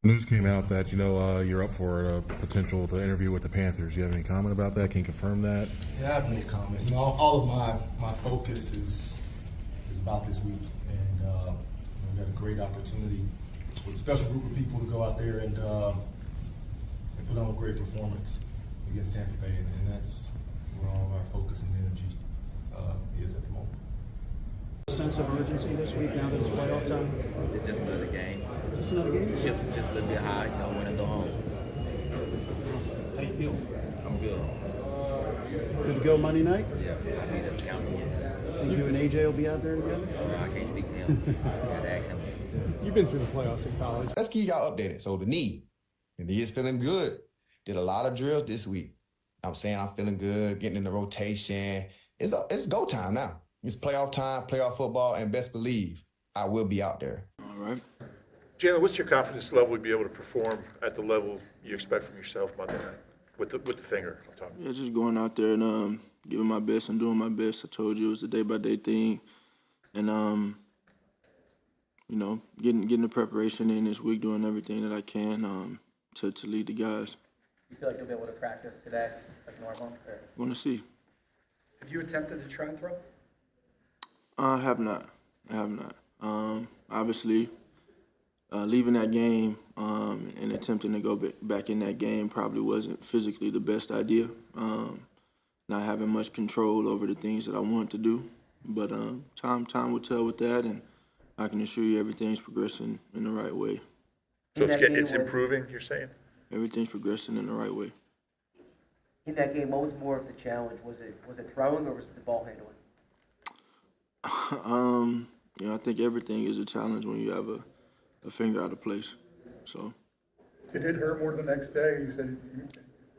News came out that you're up for a potential to interview with the Panthers. Do you have any comment about that? Can you confirm that? Yeah, I have made a comment. All of my focus is about this week, and we got a great opportunity with a special group of people to go out there and put on a great performance against Tampa Bay, and that's where all of our focus and energy is at the moment. Sense of urgency this week now that it's playoff time? It's just another game. Just another game? The chips are just a little bit high. Don't want to go home. How you feel? I'm good. Good to go Monday night? Yeah, I'll be there counting it. Think you and AJ will be out there together? I can't speak for him. I got to ask him. You've been through the playoffs in college. Let's keep y'all updated. So the knee is feeling good. Did a lot of drills this week. I'm saying I'm feeling good, getting in the rotation. It's go time now. It's playoff time, playoff football, and best believe I will be out there. All right. Jalen, what's your confidence level to be able to perform at the level you expect from yourself Monday night with the finger? I'm talking. Yeah, just going out there and giving my best and doing my best. I told you it was a day-by-day thing. And, getting the preparation in this week, doing everything that I can to lead the guys. You feel like you'll be able to practice today like normal? Or? Want to see. Have you attempted to try and throw? I have not. Obviously, leaving that game and attempting to go back in that game probably wasn't physically the best idea. Not having much control over the things that I wanted to do. But time will tell with that, and I can assure you everything's progressing in the right way. So it's improving, you're saying? Everything's progressing in the right way. In that game, what was more of the challenge? Was it throwing or was it the ball handling? I think everything is a challenge when you have a finger out of place. So. Did it hurt more the next day? You said,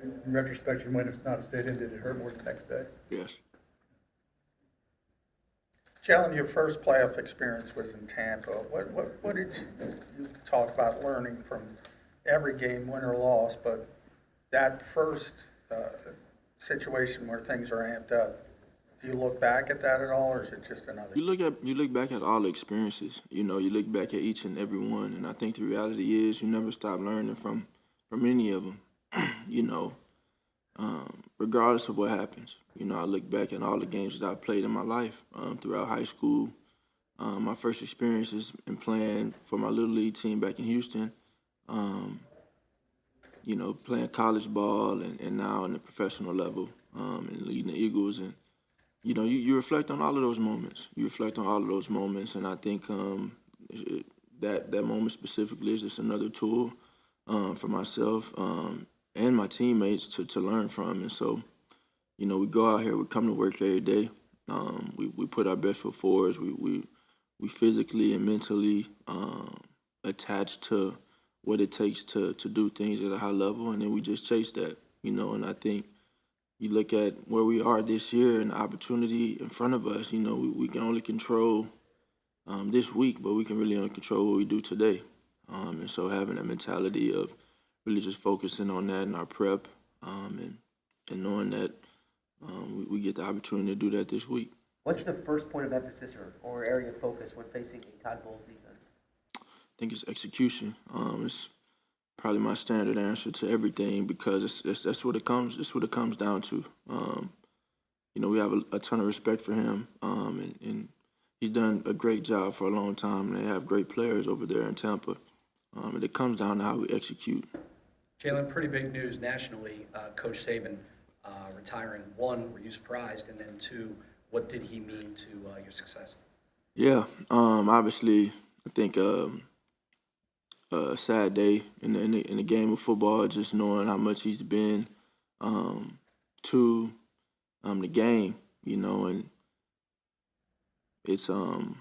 in retrospect, you might have not stayed in. Did it hurt more the next day? Yes. Jalen, your first playoff experience was in Tampa. What did you talk about learning from every game, win or loss, but that first situation where things are amped up? Do you look back at that at all, or is it just another? You look back at all the experiences. You look back at each and every one, and I think the reality is you never stop learning from any of them. Regardless of what happens. I look back at all the games that I played in my life throughout high school. My first experiences in playing for my little league team back in Houston. Playing college ball and now in the professional level and leading the Eagles and. You reflect on all of those moments. And I think that moment specifically is just another tool for myself and my teammates to learn from. And so, we go out here, we come to work every day. We put our best foot forward. We physically and mentally attached to what it takes to do things at a high level, and then we just chase that. And I think. You look at where we are this year and the opportunity in front of us, we can only control this week, but we can really only control what we do today. And so having that mentality of really just focusing on that in our prep and knowing that we get the opportunity to do that this week. What's the first point of emphasis or area of focus when facing a Todd Bowles defense? I think it's execution. It's probably my standard answer to everything because that's what it comes. That's what it comes down to. We have a ton of respect for him, and he's done a great job for a long time. They have great players over there in Tampa, and it comes down to how we execute. Jalen, pretty big news nationally. Coach Saban retiring. One, were you surprised? And then two, what did he mean to your success? Yeah, obviously, I think. A sad day in the game of football, just knowing how much he's been to the game, and it's surreal.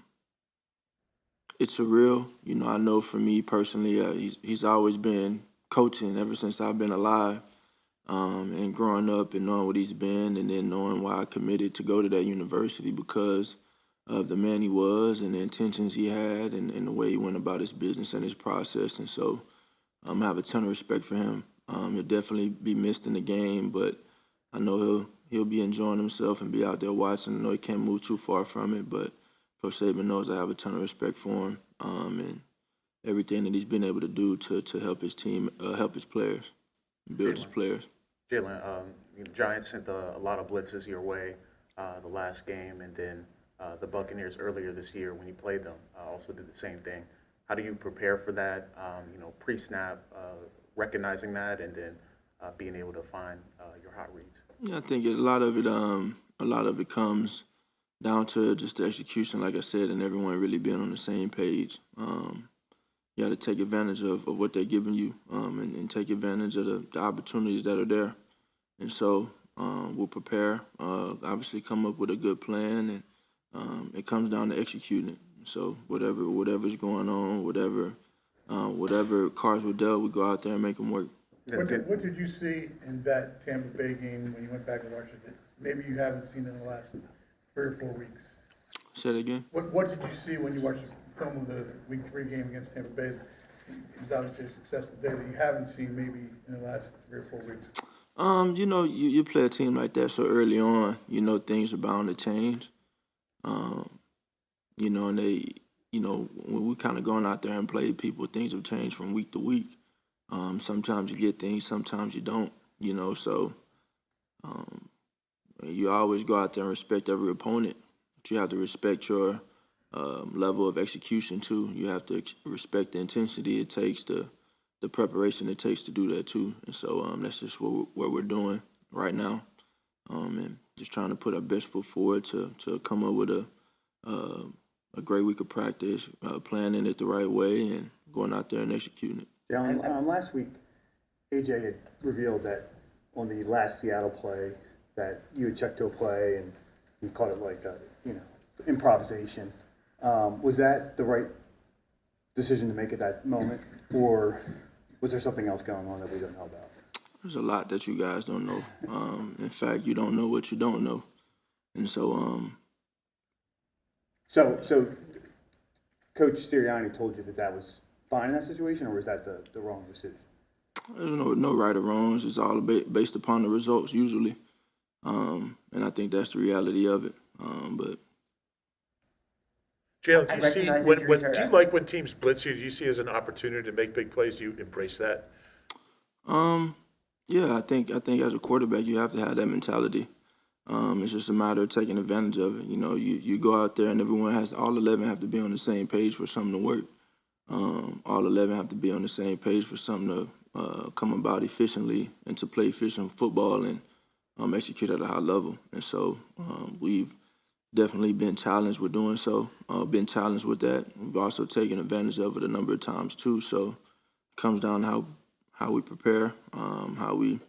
I know for me personally, he's always been coaching ever since I've been alive, and growing up and knowing what he's been, and then knowing why I committed to go to that university because of the man he was and the intentions he had and the way he went about his business and his process. And so I have a ton of respect for him. He'll definitely be missed in the game, but I know he'll be enjoying himself and be out there watching. I know he can't move too far from it, but Coach Saban knows I have a ton of respect for him. And everything that he's been able to do to help his team, help his players, build his players. Jalen, Giants sent a lot of blitzes your way the last game, and then the Buccaneers earlier this year when you played them also did the same thing. How do you prepare for that, pre-snap, recognizing that, and then being able to find your hot reads? Yeah, I think a lot of it comes down to just the execution, like I said, and everyone really being on the same page. You got to take advantage of what they're giving you and take advantage of the opportunities that are there. And so we'll prepare, obviously come up with a good plan, and it comes down to executing it. So whatever's going on, whatever cards were dealt, we go out there and make them work. What did you see in that Tampa Bay game when you went back and watched it that maybe you haven't seen in the last 3 or 4 weeks? Say that again? What did you see when you watched the film of the Week 3 game against Tampa Bay? It was obviously a successful day that you haven't seen maybe in the last 3 or 4 weeks. You play a team like that so early on, things are bound to change. And when we kind of going out there and play people, things have changed from week to week. Sometimes you get things, sometimes you don't, so you always go out there and respect every opponent. But you have to respect your level of execution too. You have to respect the intensity it takes, the preparation it takes to do that too. And so that's just what we're doing right now, and just trying to put our best foot forward to come up with a great week of practice, planning it the right way, and going out there and executing it. Jalen, last week, AJ had revealed that on the last Seattle play that you had checked to a play and he called it like improvisation. Was that the right decision to make at that moment, or was there something else going on that we don't know about? There's a lot that you guys don't know. In fact, you don't know what you don't know, and so. So, Coach Sirianni told you that was fine in that situation, or was that the wrong decision? There's no right or wrongs. It's all based upon the results usually, and I think that's the reality of it. But Jalen, do you like when teams blitz you? Do you see it as an opportunity to make big plays? Do you embrace that? Yeah, I think as a quarterback you have to have that mentality. It's just a matter of taking advantage of it. You go out there and all 11 have to be on the same page for something to work. All 11 have to be on the same page for something to come about efficiently and to play efficient football and execute at a high level. And so we've definitely been challenged with doing so, been challenged with that. We've also taken advantage of it a number of times too. So it comes down to how we prepare, how we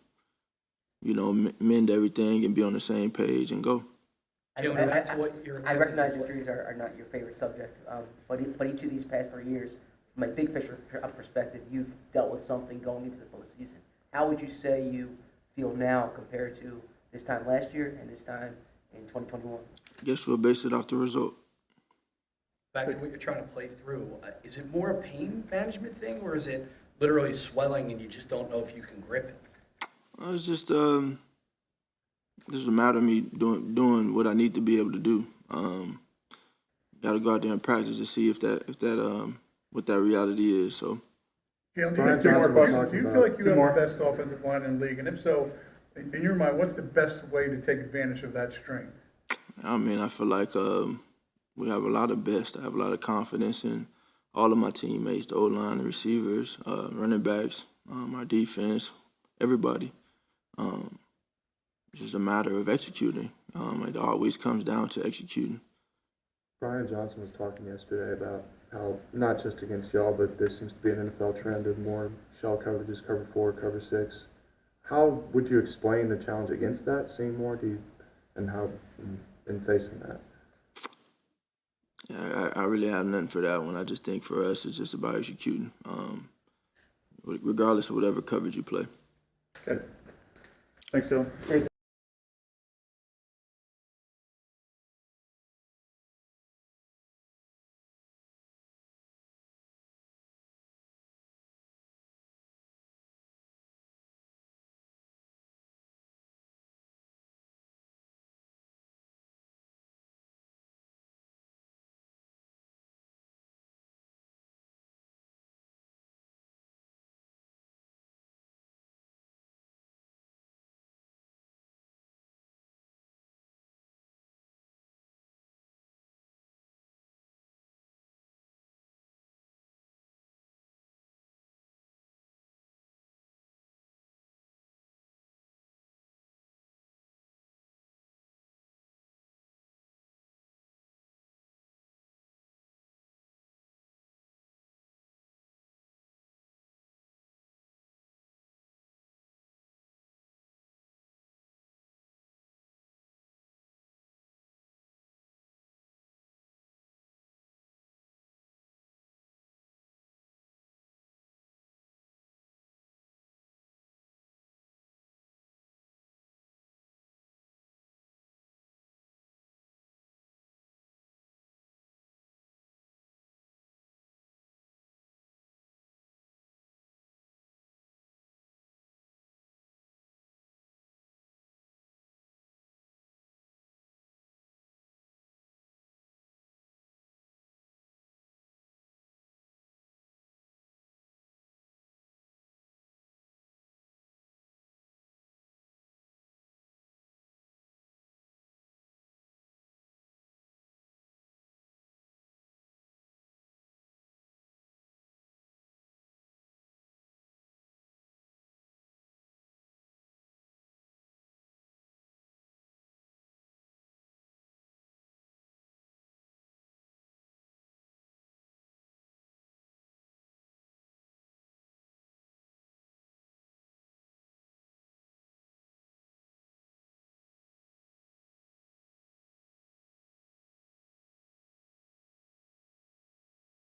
mend everything and be on the same page and go. I recognize injuries are not your favorite subject, but each of these past 3 years, from a big picture perspective, you've dealt with something going into the postseason. How would you say you feel now compared to this time last year and this time in 2021? I guess we'll base it off the result. Back to what you're trying to play through, is it more a pain management thing, or is it literally swelling and you just don't know if you can grip it? It's just a matter of me doing what I need to be able to do. Got to go out there and practice to see if that what that reality is. So. Jalen, do you feel like you have the best offensive line in the league? And if so, in your mind, what's the best way to take advantage of that strength? I mean, I feel like we have a lot of best. I have a lot of confidence in all of my teammates, the O-line, the receivers, running backs, our defense, everybody. It's just a matter of executing. It always comes down to executing. Brian Johnson was talking yesterday about how, not just against y'all, but there seems to be an NFL trend of more shell coverages, cover 4, cover 6. How would you explain the challenge against that, seeing more, and how in facing that? Yeah, I really have nothing for that one. I just think for us, it's just about executing, regardless of whatever coverage you play. Good. Thanks, Dylan.